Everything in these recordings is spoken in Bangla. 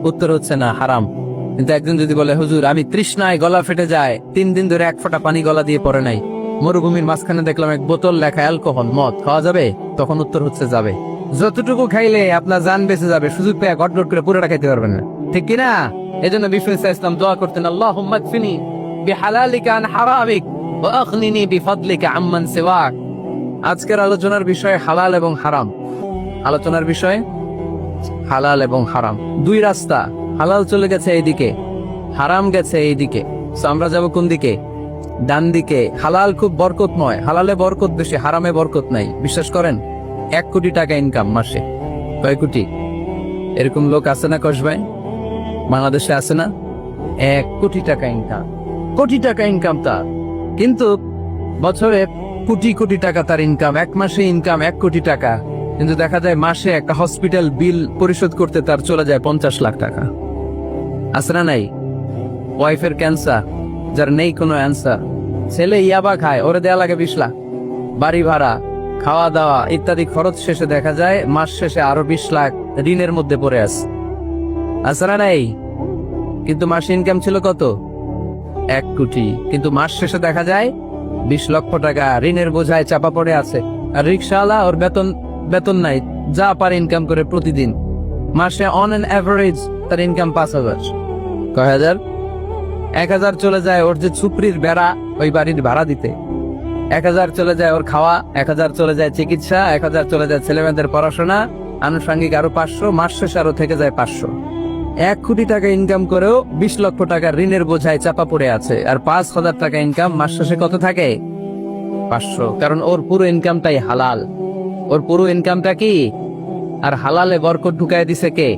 উত্তর হচ্ছে না, হারাম। কিন্তু একজন যদি বলে হুজুর আমি তৃষ্ণায় গলা ফেটে যায়, 3 দিন ধরে 1 ফোঁটা পানি গলা দিয়ে পড়ে নাই, মরুভূমির মাঝখানে দেখলাম 1 বোতল লেখা অ্যালকোহল মদ, খাওয়া যাবে? তখন উত্তর হচ্ছে যাবে। যতটুকু খাইলে আপনার জান বেঁচে যাবে, সুযোগ পেয়ে গটগট করে পুরোটা খাইতে পারবেন না, ঠিক কিনা? এজন্য বিষ্ণু ইসলাম দোয়া করতেন, আল্লাহুম্মা কফিনি বিহালালিকা আন হারামিক ওয়া আগনিনি বিফাদলিকা আম্মান সিওয়াক। আজকের আলোচনার বিষয় হালাল এবং হারাম। আলোচনার বিষয় হালাল এবং হারাম। 2 রাস্তা, হালাল চলে গেছে এইদিকে, হারাম গেছে এইদিকে। তো আমরা যাব কোন দিকে? ডান দিকে। হালাল খুব বরকতময়, হালালে বরকত বেশি, হারামে বরকত নাই। বিশ্বাস করেন? 1 কোটি টাকা ইনকাম মাসে। কয় কোটি? এরকম লোক আছে না কসবাই? বাংলাদেশে আছে না? 1 কোটি টাকা ইনকাম, কোটি টাকা ইনকাম তার, কিন্তু বছরে কোটি কোটি টাকা তার ইনকাম, 1 মাসে ইনকাম 1 কোটি টাকা, কিন্তু দেখা যায় মাসে একটা হসপিটাল বিল পরিশোধ করতে তার চলে যায় 50 লাখ টাকা। আছে না নাই? ওয়াইফের ক্যান্সার, যার নেই কোনো অ্যান্সার। ছেলে ইয়াবা খায়, ওরে দেয়া লাগে 20 লাখ। বাড়ি ভাড়া, খাওয়া দাওয়া ইত্যাদি খরচ শেষে দেখা যায় মাস শেষে আরো 20 লাখ ঋণের মধ্যে পড়ে আছে না নাই? কিন্তু মাসে ইনকাম ছিল কত? 1 কোটি, কিন্তু মাস শেষে দেখা যায় 20 লক্ষ টাকা ঋণের বোঝায় চাপা পড়ে আছে। আর রিক্সাওয়ালা, ওর বেতন নাই, যা পারে ইনকাম করে প্রতিদিন। মাসে অন এন এভারেজ তার ইনকাম 5,000। কয় হাজার? 1,000 চলে যায় ওর যে ছুপড়ির বেড়া, ওই বাড়ির ভাড়া দিতে। 1,000 চলে যায় ওর খাওয়া, 1,000 চলে যায় চিকিৎসা, 1,000 চলে যায় ছেলেমেয়েদের পড়াশোনা, আনুষঙ্গিক আরো 500, মাস শেষে আরো থেকে যায় 500। 1 কোটি টাকা ইনকাম করেও 20 লক্ষ টাকা ঋণের বোঝায় চাপা পড়ে আছে। আর 5,000 টাকা ইনকাম, মাস শেষে কত থাকে? 500। কারণ ওর পুরো ইনকামটাই হালাল। ওর পুরো ইনকামটা কি? আর হালালে বরকত ঢুকায় দিছে কে?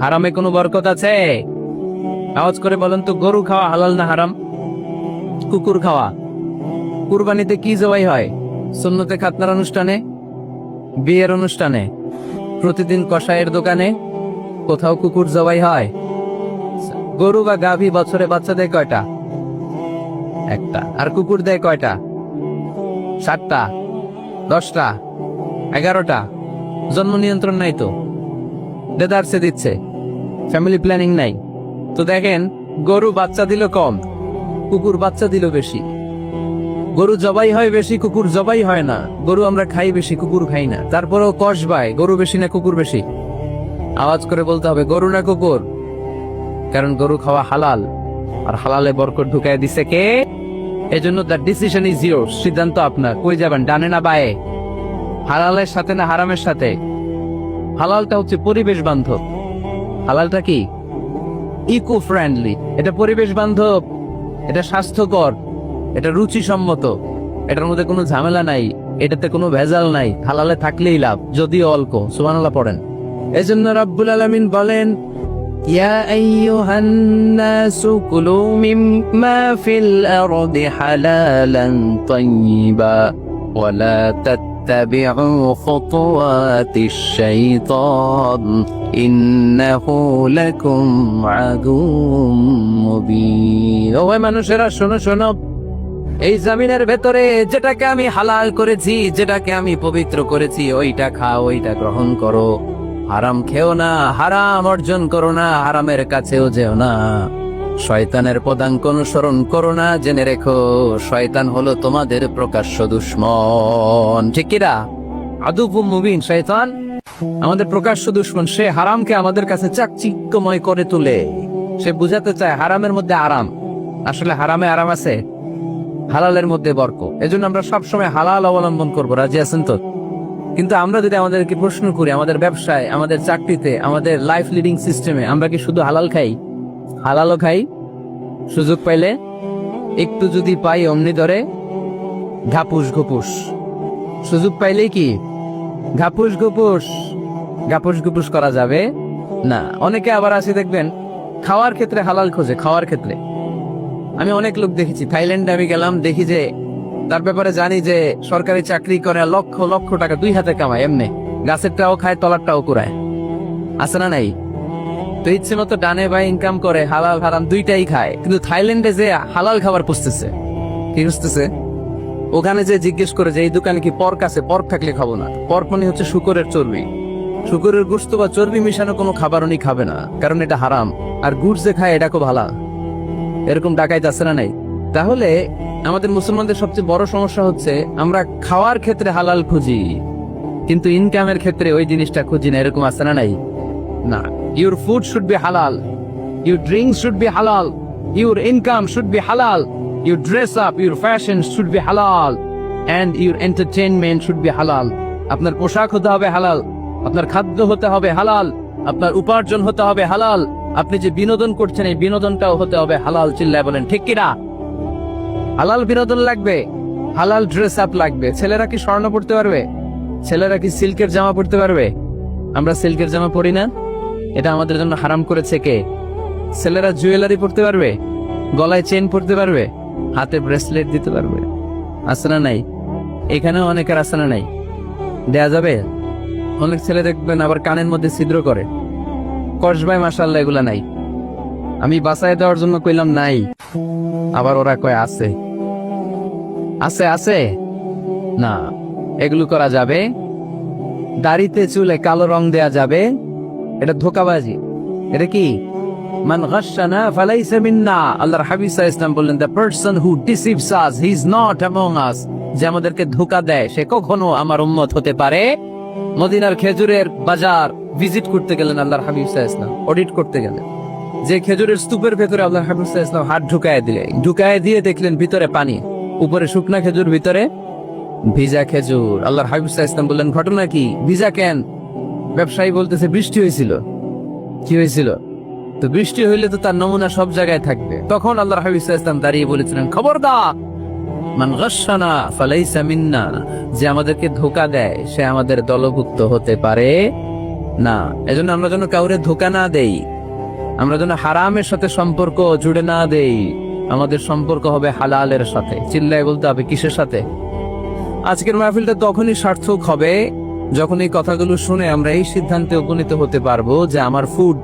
হারামে কোনো বরকত আছে? আওয়াজ করে বলেন তো, গরু খাওয়া হালাল না হারাম? কুকুর খাওয়া? কুরবানিতে কি জবাই হয়? সুন্নতে খাতনার অনুষ্ঠানে, বিয়ের অনুষ্ঠানে, প্রতিদিন কসাইয়ের দোকানে, কোথাও কুকুর জবাই হয়? গরু বা গাভী বছরে বাচ্চা দেয় কয়টা? 1টা। আর কুকুর দেয় কয়টা? 7টা, 10টা, 11টা। জন্ম নিয়ন্ত্রণ নাই তো, দেদারসে দিচ্ছে, ফ্যামিলি প্ল্যানিং নাই তো। দেখেন, গরু বাচ্চা দিল কম, কুকুর বাচ্চা দিল বেশি। গরু জবাই হয় বেশি, কুকুর জবাই হয় না। গরু আমরা খাই বেশি, কুকুর খাই না। তারপরেও কসবায় গরু বেশি না কুকুর বেশি? আওয়াজ করে বলতে হবে, গরু না কুকুর? কারণ গরু খাওয়া হালাল, আর হালালে বরকত ঢুকায় দিছে কে? এজন্য দ্য ডিসিশন ইজ ইয়োরস। সিদ্ধান্ত আপনার। কই যাবেন, ডানে না বায়ে? হালালের সাথে না হারামের সাথে? হালালটা হচ্ছে পরিবেশ বান্ধব। হালালটা কি? Eco friendly. এটা পরিবেশ বান্ধব, এটা স্বাস্থ্যকর, এটা রুচিসম্মত, এটার মধ্যে কোনো ঝামেলা নাই, এটাতে কোনো ভেজাল নাই। হালালে থাকলেই লাভ, যদিও অল্প। সুবহানাল্লাহ পড়েন। এজন্য রাব্বুল আলামিন বলেন, ইয়া আইয়ুহান নাসু কুলু মিম্মা ফিল আরদি হালালান তাইয়্যিবা ওয়া লা তাত্তাবিউ খুতুওয়াতিশ শাইতান ইন্নাহু লাকুম আদুউম মুবিন। ও মানুষেরা, শোনো শোনো, এই জমিনের ভেতরে যেটাকে আমি হালাল করেছি, যেটাকে আমি পবিত্র করেছি, ওইটা খাও, ওইটা গ্রহণ করো। হারাম খেও না, হারাম অর্জন করো না, হারামের কাছেও যেও না। শয়তানের পদাঙ্ক অনুসরণ করো না। জেনে রেখো, শয়তান হলো তোমাদের প্রকাশ্য দুশমন। ঠিক কিনা? আদুউম মুবিন। শয়তান আমাদের প্রকাশ্য দুশমন। সে হারামকে আমাদের কাছে চাকচিক্যময় করে তোলে। সে বুঝাতে চায় হারামের মধ্যে আরাম। আসলে হারামে আরাম আছে, হালালের মধ্যে বরকত। এজন্য আমরা সবসময় হালাল অবলম্বন করবো। রাজি আছেন তো? কিন্তু আমরা যদি আমাদেরকে প্রশ্ন করি, আমাদের ব্যবসায়, আমাদের চাকরিতে, আমাদের লাইফ লিডিং সিস্টেমে আমরা কি শুধু হালাল খাই? হালালও খাই, সুযোগ পাইলে একটু যদি পাই অমনি ধরে ঘাপুস ঘুপুস। সুযোগ পাইলেই কি ঘাপুস ঘুপুস? ঘাপুস ঘুপুস করা যাবে না। অনেকে আবার আছে দেখবেন, খাওয়ার ক্ষেত্রে হালাল খোঁজে। খাওয়ার ক্ষেত্রে আমি অনেক লোক দেখেছি। থাইল্যান্ডে আমি গেলাম, দেখি যে তার ব্যাপারে জানি যে সরকারি চাকরি করে, লক্ষ লক্ষ টাকা 2 হাতে কামায়। এমনি গাছেরটাও খায়, তলারটাও কুড়ায়। আছে না নাই? তো ইচ্ছে মতো ডানে বাই ইনকাম করে, হালাল হারাম 2টাই খায়। কিন্তু থাইল্যান্ডে যে হালাল খাবার পুষতেছে, কি বুঝতেছে? ওখানে যে জিজ্ঞেস করে যে এই দোকানে কি পর্ক আছে? পর্ক থাকলে খাবো না। পর্ক মানে হচ্ছে শুকরের চর্বি। শুকরের গোশত বা চর্বি মিশানো কোনো খাবার উনি খাবে না, কারণ এটা হারাম। আর গুড় যে খায় এটা খুব ভালো, এরকম ডাকাইত আছে না নাই? তাহলে আমাদের মুসলমানদের সবচেয়ে বড় সমস্যা হচ্ছে আমরা খাওয়ার ক্ষেত্রে হালাল খুঁজি, কিন্তু ইনকামের ক্ষেত্রে ওই জিনিসটা খুঁজি না। এরকম আছে না নাই? না, your food should be halal, your drinks should be halal, your income should be halal, your dress up, your fashion should be halal, and your entertainment should be halal. আপনার পোশাক হতে হবে হালাল, আপনার খাদ্য হতে হবে হালাল, আপনার উপার্জন হতে হবে হালাল, আপনি যে বিনোদন করছেন এই বিনোদনটাও হতে হবে হালাল। চিল্লায় বলেন ঠিক কিনা? হালাল বিনোদন লাগবে, হালাল ড্রেস আপ লাগবে। ছেলেরা কি স্বর্ণ পড়তে পারবে? ছেলেরা কি সিল্কের জামা পড়তে পারবে? আমরা সিল্কের জামা পরি না, এটা আমাদের জন্য হারাম করেছে কে? ছেলেরা জুয়েলারি পড়তে পারবে? গলায় চেন পড়তে পারবে? হাতে ব্রেসলেট দিতে পারবে? আছে না নাই? এখানেও অনেকের আছে না নাই? দেয়া যাবে? অনেক ছেলে দেখবেন আবার কানের মধ্যে ছিদ্র করে। কসবাই মাশাআল্লাহ এগুলা নাই। আমি বাসায় দেওয়ার জন্য কইলাম নাই, আবার ওরা কয় আছে। আছে আছে না, এগুলো করা যাবে? দাড়িতে চুলে কালো রং দেয়া যাবে? এটা ধোঁকাবাজি। এটা কি? মান গাশশানা ফালাইসা মিন্না। আল্লাহর হাবিব সাল্লাল্লাহু আলাইহি ওয়াসাল্লাম বললেন, the person who deceives us he is not among আস। যে আমাদেরকে ধোঁকা দেয় সে কখনো আমার উম্মত হতে পারে। মদিনার খেজুরের বাজার ভিজিট করতে গেলেন আল্লাহর হাবিব সাল্লাল্লাহু আলাইহি ওয়াসাল্লাম, অডিট করতে গেলেন। যে খেজুরের স্তূপের ভেতরে আল্লাহর হাবিব সাল্লাল্লাহু আলাইহি ওয়াসাল্লাম হাত ঢুকায় দিয়ে দেখলেন ভিতরে পানি, উপরে শুকনা খেজুর, ভিতরে ভিজা খেজুর। আল্লাহর হাবিব সাল্লাল্লাহু আলাইহি ওয়াসাল্লাম বললেন, ঘটনা কি? ভিজা কেন? ব্যবসায়ী বলতেছে বৃষ্টি হয়েছিল। কি হয়েছিল? তো বৃষ্টি হইলে তো তার নমুনা সব জায়গায় থাকবে। তখন আল্লাহর হাবিব সাল্লাল্লাহু আলাইহি ওয়াসাল্লাম দাঁড়িয়ে বলেছিলেন, খবরদার, মান গাশশানা ফালাইসা মিন্না। যে আমাদেরকে ধোঁকা দেয় সে আমাদের দলভুক্ত হতে পারে না। এজন্য আমরা যেন কাউরে ধোঁকা না দেই, আমরা যেন হারামের সাথে সম্পর্ক জুড়ে না দেই। আমাদের সম্পর্ক হবে হালালের সাথে। চিল্লায় বলতে হবে কিসের সাথে? আজকের মাহফিলটা তখনই সার্থক হবে যখন এই কথাগুলো শুনে আমরা এই সিদ্ধান্তে উপনীত হতে পারবো যে আমার ফুড,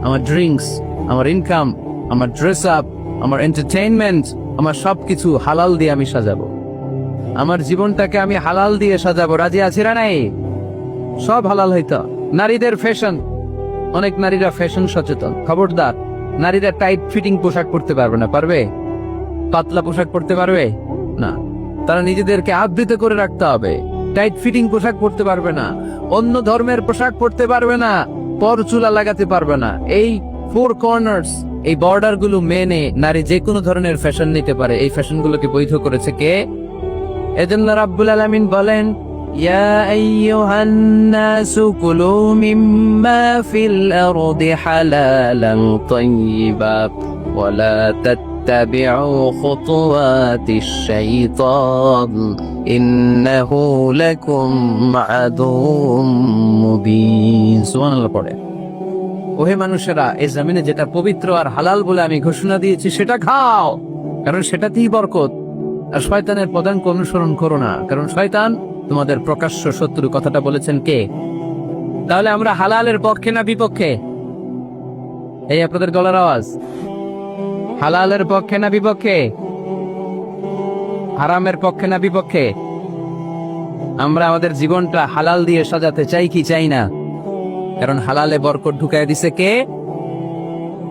আমার ড্রিঙ্কস, আমার ইনকাম, আমার ড্রেস আপ, আমার এন্টারটেইনমেন্ট, আমার সবকিছু হালাল দিয়ে আমি সাজাবো। আমার জীবনটাকে আমি হালাল দিয়ে সাজাবো। রাজি আছি না নাই? সব হালাল হইতো। নারীদের ফ্যাশন, অনেক নারীরা ফ্যাশন সচেতন। খবরদার, নারীরা টাইট ফিটিং পোশাক পরতে পারবে না। পারবে? পাতলা পোশাক পরতে পারবে না। তারা নিজেদেরকে আবৃত করে রাখতে হবে। টাইট ফিটিং পোশাক পরতে পারবে না, অন্য ধর্মের পোশাক পরতে পারবে না, পরচুলা লাগাতে পারবে না। এই ফোর কর্নার্স, এই বর্ডার গুলো মেনে নারী যে কোনো ধরনের ফ্যাশন নিতে পারে। এই ফ্যাশন গুলোকে বৈধ করেছে কে? এজন্য রাব্বুল আলামিন বলেন, ইয়া আইয়ুহান নাসু কুলু মিম্মা ফিল আরদি হালালান তাইয়্যিবা ওয়া লা তাত্তাবিউ খুতুওয়াতিশ শাইতান ইন্নাহু লাকুম আদুউম মুবিন। সুবহানাল্লাহ পড়ে। ওহে মানুষেরা, এই জমিনে যেটা পবিত্র আর হালাল বলে আমি ঘোষণা দিয়েছি সেটা খাও, কারণ সেটাতেই বরকত। আর শয়তানের পদাঙ্ক অনুসরণ করো না, কারণ শয়তান তোমাদের প্রকাশ্য শত্রু। কথাটা বলেছেন কে? তাহলে আমরা হালালের পক্ষে না বিপক্ষে? এই আপনাদের গলার আওয়াজ, হালালের পক্ষে না বিপক্ষে? হারামের পক্ষে না বিপক্ষে? আমরা আমাদের জীবনটা হালাল দিয়ে সাজাতে চাই কি চাই না? কারণ হালালে বরকত ঢুকায় দিছে কে?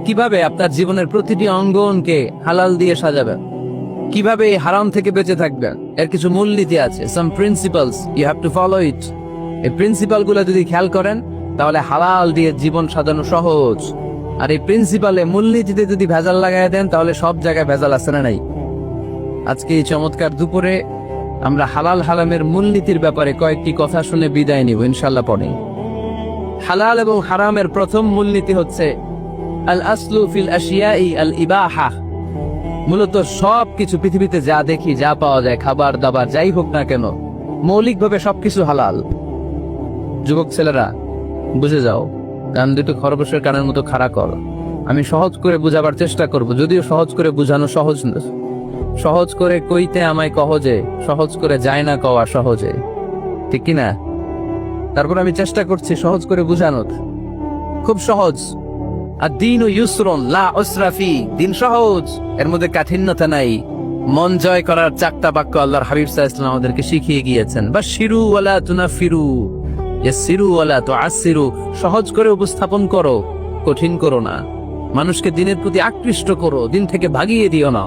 কিভাবে আপনার জীবনের প্রতিটি অঙ্গনকে হালাল দিয়ে সাজাবেন? কিভাবে এই হারাম থেকে বেঁচে থাকবেন? এর কিছু মূলনীতি আছে, some principles, you have to follow it. এই প্রিন্সিপাল গুলো যদি খেয়াল করেন তাহলে হালাল দিয়ে জীবন সাজানো সহজ। আর এই প্রিন্সিপালে, মূলনীতিতে যদি ভেজাল লাগাই দেন তাহলে সব জায়গায় ভেজাল আছে না নাই? আজকে এই চমৎকার দুপুরে আমরা হালাল হারামের মূলনীতির ব্যাপারে কয়েকটি কথা শুনে বিদায় নিব ইনশাআল্লাহ। পরে হালাল এবং হারামের প্রথম মূলনীতি হচ্ছে আল আসলু ফিল আশিয়াই আল ইবাহা। মূলত সবকিছু পৃথিবীতে যা দেখি, যা পাওয়া যায়, খাবার দাবার যাই হোক না কেন, মৌলিকভাবে সবকিছু হালাল। যুবক ছেলেরা বুঝে যাও, কান দুটো খরগোশের কানের মতো খাড়া কর। আমি সহজ করে বুঝাবার চেষ্টা করব, যদিও সহজ করে বুঝানো সহজ না। সহজ করে কইতে আমায় কহজে, সহজ করে যায় না কওয়া সহজে, ঠিক কিনা? তারপর আমি চেষ্টা করছি সহজ করে বুঝানোর। খুব সহজ। আর দিন ও ইউসরুন লা উসরা ফি, দিন সহজ, এর মধ্যে কাঠিন্যতা নাই। মন জয় করার চারটা বাক্য আল্লাহর হাবিব সাল্লাল্লাহু আলাইহি ওয়াসাল্লাম আমাদেরকে শিখিয়ে গিয়েছেন। বাশিরু ওয়ালা তুনাফিরু, ইয়াসসিরু ওয়ালা তুআসসিরু, সহজ করে উপস্থাপন করো, কঠিন করো না। মানুষকে দিনের প্রতি আকৃষ্ট করো, দিন থেকে ভাগিয়ে দিও না।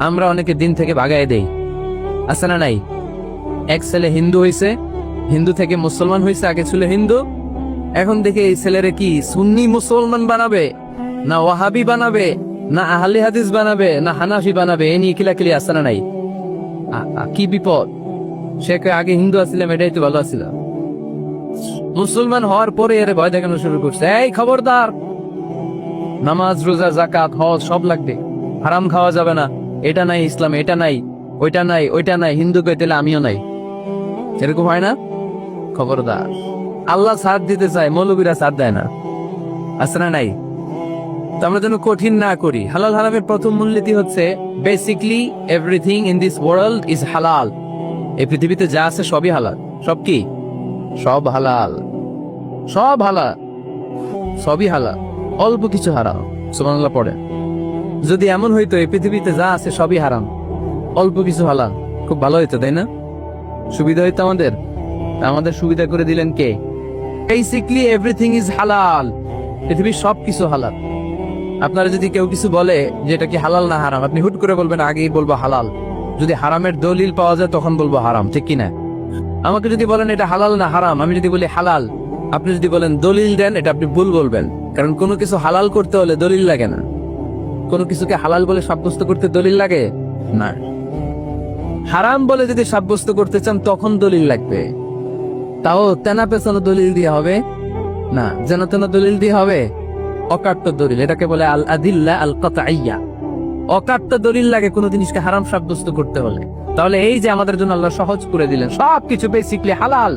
আমরা অনেকে দিন থেকে ভাগায় দেই, আছে না নাই? এক ছেলে হিন্দু হইছে, হিন্দু থেকে মুসলমান হইছে, আগে ছিল হিন্দু, এখন দেখে এই ছেলেরে কি সুন্নি মুসলমান বানাবে, না ওয়াহাবি বানাবে, না আহলে হাদিস বানাবে, না হানাফি বানাবে, এ নিয়ে কিলাকিলি, আছে না নাই? কি বিপদ! সে আগে হিন্দু আসছিলাম, এটাই তো ভালো আছিল। মুসলমান হওয়ার পরে এর ভয় দেখানো শুরু করছে, এই খবরদার, নামাজ রোজা জাকাত হজ সব লাগবে, হারাম খাওয়া যাবে না, এটা নাই ইসলাম, এটা নাই, ওইটা নাই, ওইটা নাই, হিন্দু কইতেলে আমিও নাই, এরকম হয় না? খবরদার, আল্লাহ সাথ দিতে চায়, মৌলবীরা সাথ দেয় না, আছে না নাই? তো আমরা যেন কঠিন না করি। হালাল হারামের প্রথম মূলনীতি হচ্ছে basically everything in this world is হালাল। এই পৃথিবীতে যা আছে সবই হালাল। সব কি? সব হালাল, সব হালাল, সবই হালাল, অল্প কিছু হারাম। সুবহানাল্লাহ পড়ে। যদি এমন হইতো এই পৃথিবীতে যা আছে সবই হারাম, অল্প কিছু হালাল, খুব ভালো হইতো, তাই না? সুবিধা হইতো আমাদের। আমাদের সুবিধা করে দিলেন কে? বেসিকলি এভরিথিং ইজ হালাল, পৃথিবীর সব কিছু হালাল। আপনারা যদি কেউ কিছু বলে যে এটা কি হালাল না হারাম, আপনি হুট করে বলবেন আগেই বলবো হালাল। যদি হারামের দলিল পাওয়া যায় তখন বলবো হারাম, ঠিক কিনা? আমাকে যদি বলেন এটা হালাল না হারাম, আমি যদি বলি হালাল, আপনি যদি বলেন দলিল দেন, এটা আপনি ভুল বলবেন। কারণ কোনো কিছু হালাল করতে হলে দলিল লাগে না। কোনো কিছুকে হালাল বলে সাব্যস্ত করতে দলিল লাগে না। হারাম বলে যদি সাব্যস্ত করতে চান তখন দলিল লাগবে, তাও তেনা পেছানো দলিল দিয়ে হবে না, যেন তেনা দলিল দিয়ে হবে। অকাট্য দলিল, এটাকে বলে আল আদিল্লা আল কাতঈয়া। অকাট্য দলিল লাগে কোনো জিনিসকে হারাম সাব্যস্ত করতে হলে। তাহলে এই যে আমাদের জন্য আল্লাহ সহজ করে দিলেন, সবকিছু বেসিকলি হালাল,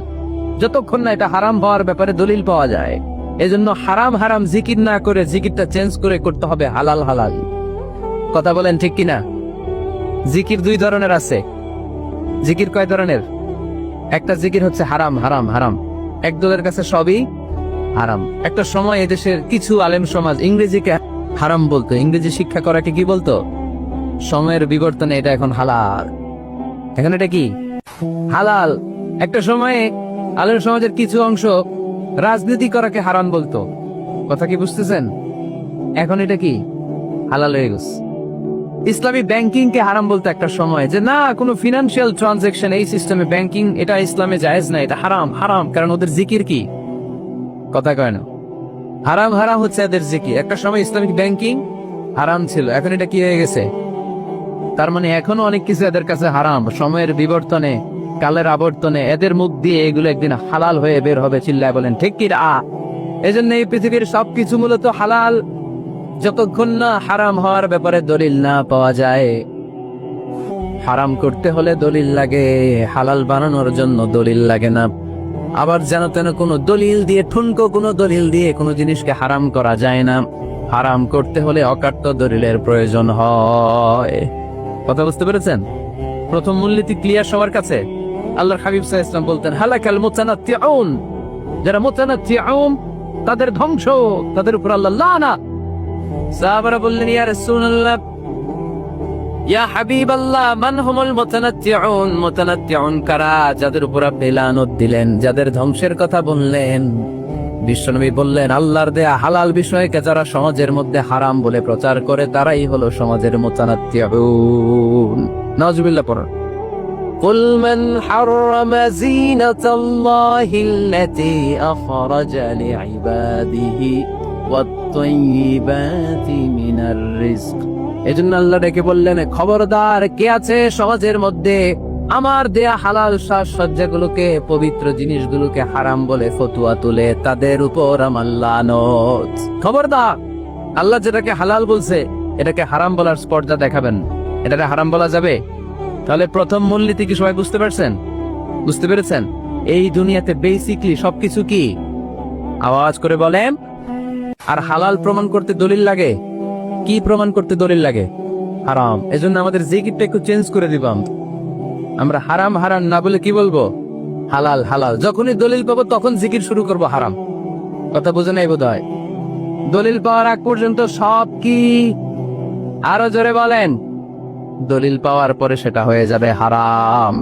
যতক্ষণ না এটা হারাম হওয়ার ব্যাপারে দলিল পাওয়া যায়। এজন্য হারাম হারাম জিকির না করে জিকিরটা চেঞ্জ করে করতে হবে হালাল হালাল। কথা বলেন ঠিক কিনা? জিকির দুই ধরনের আছে। জিকির কয় ধরনের? একটা জিকির হচ্ছে হারাম হারাম হারাম, একদলের কাছে সবই হারাম। একটা সময় এদেশের কিছু আলেম সমাজ ইংরেজিকে হারাম বলতো, ইংরেজি শিক্ষা করাকে কি বলতো? সময়ের বিবর্তনে এটা এখন হালাল। এখন এটা কি? হালাল। একটা সময়ে আলেম সমাজের কিছু অংশ রাজনীতি করাকে হারাম বলতো। কথা কি বুঝতেছেন? এখন এটা কি? হালাল হয়ে গেছে। ইসলামী ব্যাংকিং কে হারাম বলতো একটা সময়, যে না কোনো ফিনান্সিয়াল ট্রানজাকশন এই সিস্টেমে ব্যাংকিং এটা ইসলামে জায়েজ না, এটা হারাম হারাম, কারণ ওদের জিকির কি? কথা কয় না। হারাম হারাম হচ্ছে এদের জিকির। একটা সময় ইসলামিক ব্যাংকিং হারাম ছিল, এখন এটা কি হয়ে গেছে? তার মানে এখনো অনেক কিছু এদের কাছে হারাম। সময়ের বিবর্তনে, কালের আবর্তনে এদের মুখ দিয়ে এগুলো একদিন হালাল হয়ে বের হবে। চিল্লায় বলেন ঠিক কি না? এজন্য এই পৃথিবীর সবকিছু মূলত হালাল, যতক্ষণ না হারাম হওয়ার ব্যাপারে দলিল না পাওয়া যায়। হারাম করতে হলে দলিল লাগে, হালাল বানানোর জন্য দলিল লাগে না। আবার যেন তেন কোনো দলিল দিয়ে, ঠুনকো কোনো দলিল দিয়ে কোনো জিনিসকে হারাম করা যায় না। হারাম করতে হলে অকাট্য দলিলের প্রয়োজন হয়। কথা বুঝতে পেরেছেন? প্রথম মূলনীতি ক্লিয়ার সবার কাছে? আল্লাহর হাবিব সাল্লাল্লাহু আলাইহি ওয়াসাল্লাম বলতেন হালাকাল মুতানাত্তিউন, যারা মুতানাত্তিউন তাদের ধ্বংস, তাদের উপর আল্লাহ লানাত। সাহাবারা বললেন ইয়া রাসূলুল্লাহ, ইয়া হাবিবাল্লাহ, মান হুমুল মুতানাত্তিউন? মুতানাত্তিউন কারা যাদের উপর আপনি লানত দিলেন, যাদের ধ্বংসের কথা বললেন? বিশ্বনবী বললেন আল্লাহর দেয়া হালাল বিষয়কে যারা সমাজের মধ্যে হারাম বলে প্রচার করে তারাই হলো সমাজের মুতানাত্তিউন। নাউজুবিল্লাহ পড়ুন। قل من حرم زينة الله التي أخرج لعباده والطيبات من الرزق। এজন্য আল্লাহ ডেকে বললেন খবরদার, কে আছে সমাজের মধ্যে আমার দেয়া হালাল সাজসজ্জাগুলোকে, পবিত্র জিনিসগুলোকে হারাম বলে ফতুয়া তুলে, তাদের উপর আমার লানত। খবরদার, আল্লাহ যেটাকে হালাল বলছে এটাকে হারাম বলার স্পর্ধা দেখাবেন। এটাকে হারাম বলা যাবে? তাহলে প্রথম মূলনীতি কি সবাই বুঝতে পারছেন? বুঝতে পেরেছেন? এই দুনিয়াতে বেসিকলি সবকিছু কি? আওয়াজ করে বলেন। আর হালাল প্রমাণ করতে দলিল লাগে। কি প্রমাণ করতে দলিল লাগে? হারাম। এজন্য আমাদের জিকিরটা একটু চেঞ্জ করে দিবাম। আমরা হারাম হারাম না বলে কি বলবো? হালাল হালাল। যখনই দলিল পাবো তখন জিকির শুরু করব হারাম। কথা বুঝে নাই বোধহয়? দলিল পাওয়ার আগ পর্যন্ত সব কি? আরো জোরে বলেন। দলিল পাওয়ার পরে সেটা হয়ে যাবে হারাম।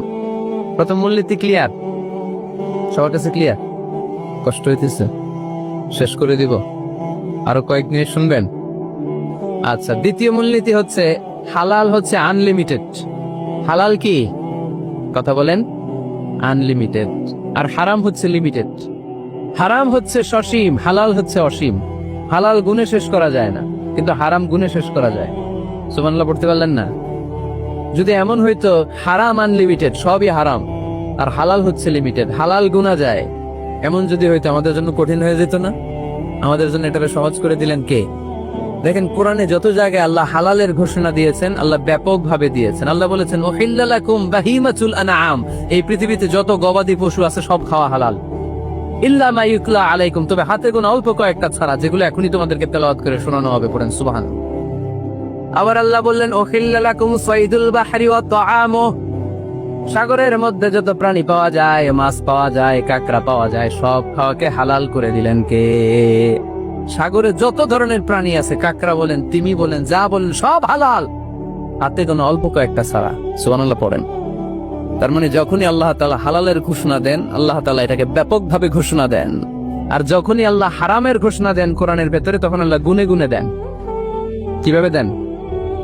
প্রথম মূলনীতি ক্লিয়ার? সবার কাছে ক্লিয়ার? কষ্ট হইতেছে? শেষ করে দিব, আরো কয়েক মিনিট শুনবেন? আচ্ছা, দ্বিতীয় মূলনীতি হচ্ছে হালাল হচ্ছে আনলিমিটেড। হালাল কি? কথা বলেন। আনলিমিটেড। আর হারাম হচ্ছে লিমিটেড। হারাম হচ্ছে সসীম, হালাল হচ্ছে অসীম। হালাল গুণে শেষ করা যায় না, কিন্তু হারাম গুণে শেষ করা যায়। সুবহানাল্লাহ পড়তে পারলেন না? যদি এমন হইতো হারাম আনলিমিটেড, সবই হারাম, আর হালাল হচ্ছে লিমিটেড, হালাল গুণা যায়, এমন যদি হইতো আমাদের জন্য কঠিন হয়ে যেত না? আমাদের জন্য এটাকে সহজ করে দিলেন কে? দেখেন, কোরআনে যত জায়গায় আল্লাহ হালালের ঘোষণা দিয়েছেন, আল্লাহ ব্যাপকভাবে দিয়েছেন। আল্লাহ বলেছেন উহিল্লা লাকুম বাহিমাতুল আনআম, এই পৃথিবীতে যত গবাদি পশু আছে সব খাওয়া হালাল, ইল্লা মা ইউকলা আলাইকুম, তবে হাতে গোনা অল্প কয়েকটা ছাড়া, যেগুলো এখনই তোমাদেরকে তেলাওয়াত করে শোনানো হবে। পড়েন সুবহানাল্লাহ। আবার আল্লাহ বললেন উহিল্লা লাকুম সাইদুল বাহরি ওয়া তাআমু, সাগরের মধ্যে যত প্রাণী পাওয়া যায়, মাছ পাওয়া যায়, কাঁকড়া পাওয়া যায়, সব খাওয়াকে হালাল করে দিলেন কে? সাগরে যত ধরনের প্রাণী আছে, কাঁকড়া বলেন, তিমি বলেন, যা বলেন, সব হালাল, হাতে কোনো অল্প কয়েকটা ছাড়া। সুবহানাল্লাহ পড়েন। তার মানে যখনই আল্লাহ তাআলা হালালের ঘোষণা দেন, আল্লাহ তাআলা এটাকে ব্যাপকভাবে ঘোষণা দেন। আর যখনই আল্লাহ হারামের ঘোষণা দেন কোরআনের ভেতরে, তখন আল্লাহ গুনে গুনে দেন। কিভাবে দেন?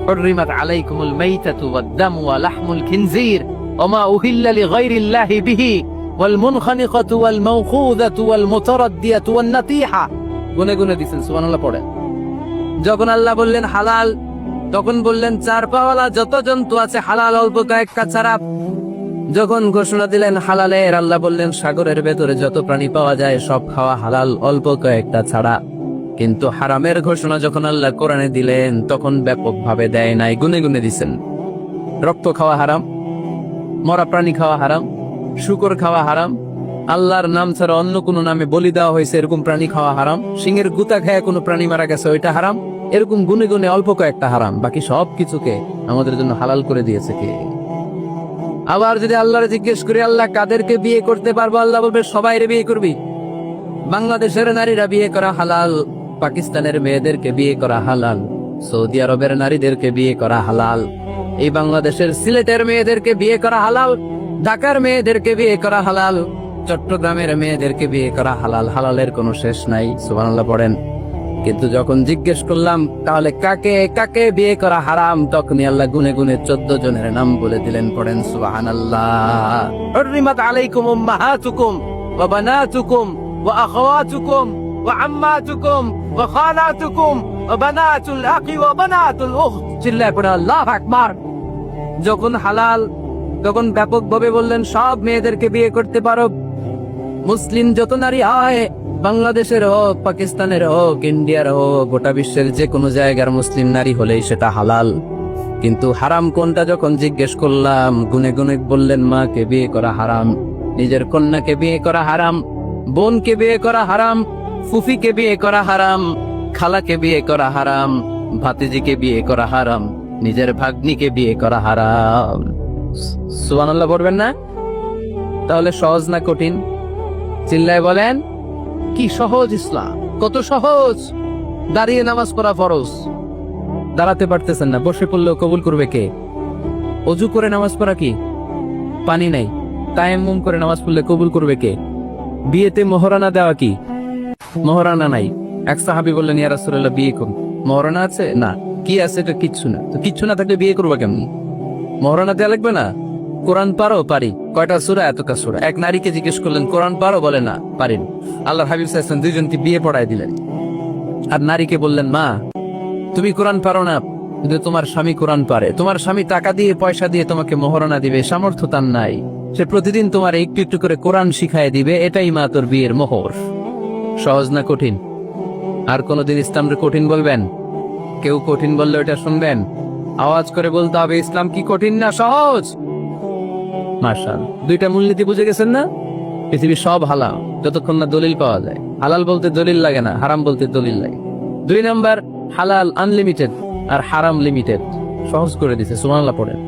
হুররিমাত আলাইকুমুল মাইতাতু ওয়াদ-দামু ওয়া লাহমুল খিনজির ওয়া মা উহিল্লা লিগাইরিল্লাহি বিহি ওয়াল মুনখানিকাতু ওয়াল মাওখুযাতু ওয়াল মুতারাদ্দিয়াতু ওয়ান নাতিহা, গুনে গুনে দিয়েছেন। সুবহানাল্লাহ পড়েন। যখন আল্লাহ বললেন হালাল, তখন বললেন চার পাওয়ালা যত জন্তু আছে হালাল, অল্প কয়েকটা ছাড়া। যখন ঘোষণা দিলেন হালালের, আল্লাহ বললেন সাগরের ভেতরে যত প্রাণী পাওয়া যায় সব খাওয়া হালাল, অল্প কয়েকটা ছাড়া। কিন্তু হারামের ঘোষণা যখন আল্লাহ কোরআনে দিলেন, তখন ব্যাপকভাবে দেয় নাই, গুনে গুনে দিছেন। রক্ত খাওয়া হারাম, মরা প্রাণী খাওয়া হারাম, শূকর খাওয়া হারাম, আল্লাহর নাম ছাড়া অন্য কোনো নামে বলি দেওয়া হয়েছে এরকম প্রাণী খাওয়া হারাম, সিংহের গুতা খায় কোনো প্রাণী মারা গেছে ওইটা হারাম। এরকম গুনে গুনে অল্প কয়েকটা হারাম, বাকি সব কিছুকে আমাদের জন্য হালাল করে দিয়েছে কে? আবার যদি আল্লাহরে জিজ্ঞেস করি আল্লাহ কাদেরকে বিয়ে করতে পারবো, আল্লাহ বলবে সবাইরে বিয়ে করবি। বাংলাদেশের নারীরা বিয়ে করা হালাল, পাকিস্তানের মেয়েদেরকে বিয়ে করা হালাল, সৌদি আরবের নারীদেরকে বিয়ে করা হালাল, এই বাংলাদেশের সিলেটের মেয়েদেরকে বিয়ে করা হালাল, ঢাকার মেয়েদেরকে বিয়ে করা হালাল, চট্টগ্রামের মেয়েদেরকে বিয়ে করা হালাল। হালালের কোনো শেষ নাই। সুবহানাল্লাহ পড়েন। কিন্তু যখন জিজ্ঞেস করলাম তাহলে কাকে কাকে বিয়ে করা হারাম, তখনই আল্লাহ গুনে গুনে 14 জনের নাম বলে দিলেন। পড়েন সুবহানাল্লাহ। হুররিমাত আলাইকুম উম্মাহাতুকুম ওয়া বানাতুকুম ওয়া আখাওয়াতুকুম ওয়া আম্মাতুকুম ওয়া খালাতুকুম ওয়া বানাতুল আখি ওয়া বানাতুল উখত। চিল্লায় পড়ে আল্লাহু আকবার। যখন হালাল, তখন ব্যাপকভাবে বললেন সব মেয়েদেরকে বিয়ে করতে পারো। মুসলিম যত নারী হয়, বাংলাদেশের হোক, পাকিস্তানের হোক, ইন্ডিয়ার হোক, গোটা বিশ্বের যে কোনো জায়গার মুসলিম নারী হলেই সেটা হালাল। কিন্তু হারাম কোনটা যখন জিজ্ঞেস করলাম, গুনে গুনে বললেন মাকে বিয়ে করা হারাম, নিজের কন্যাকে বিয়ে করা হারাম, বোনকে বিয়ে করা হারাম, ফুফিকে বিয়ে করা হারাম, খালাকে বিয়ে করা হারাম, ভাতিজিকে বিয়ে করা হারাম, নিজের ভাগ্নিকে বিয়ে করা হারাম। সুবহানাল্লাহ পড়বেন না? তাহলে সহজ না কঠিন? চিল্লায় বলেন। কি সহজ ইসলাম, কত সহজ। দাঁড়িয়ে নামাজ পড়া ফরজ, দাঁড়াতে পারতেছেন না, বসে পড়লেও কবুল করবে কে? অজু করে নামাজ পড়া কি? পানি নাই, তায়াম্মুম করে নামাজ পড়লে কবুল করবে কে? বিয়েতে মোহরানা দেওয়া কি? মোহরানা নাই। এক সাহাবী বললেন ইয়া রাসূলুল্লাহ বিয়ে করুন, মোহরানা আছে? না। কি আছে? এটা কিচ্ছু না। তো কিচ্ছু না থাকলে বিয়ে করবা কেমন? মোহরানা দেওয়া লাগবে না? কোরআন পারো? পারি। কয়টা সূরা? এতটা সূরা। এক নারীকে জিজ্ঞেস করলেন কোরআন পারো? বলে না, পারেন। আল্লাহর হাবিব সাল্লাল্লাহু আলাইহি ওয়াসাল্লাম দুইজনকে বিয়ে পড়ায় দিলেন। আর নারীকে বললেন মা তুমি কোরআন পারো না, কিন্তু তোমার স্বামী কোরআন পারে। তোমার স্বামী টাকা দিয়ে পয়সা দিয়ে তোমাকে মোহরানা দিবে, সামর্থ্য তার নাই, সে প্রতিদিন তোমার একটু একটু করে কোরআন শিখায় দিবে, এটাই মা তোর বিয়ের মোহর। সহজ না কঠিন? আর কোনদিন ইসলামকে কঠিন বলবেন? কেউ কঠিন বললে ওটা শুনবেন? আওয়াজ করে বলতে হবে ইসলাম কি কঠিন না সহজ? মাশাআল্লাহ। দুইটা মূলনীতি বুঝে গেছেন না? পৃথিবীর সব হালাল যতক্ষণ না দলিল পাওয়া যায়। হালাল বলতে দলিল লাগে না, হারাম বলতে দলিল লাগে। 2 নাম্বার, হালাল আনলিমিটেড আর হারাম লিমিটেড। সহজ করে দিছে। সুবহানাল্লাহ পড়েন।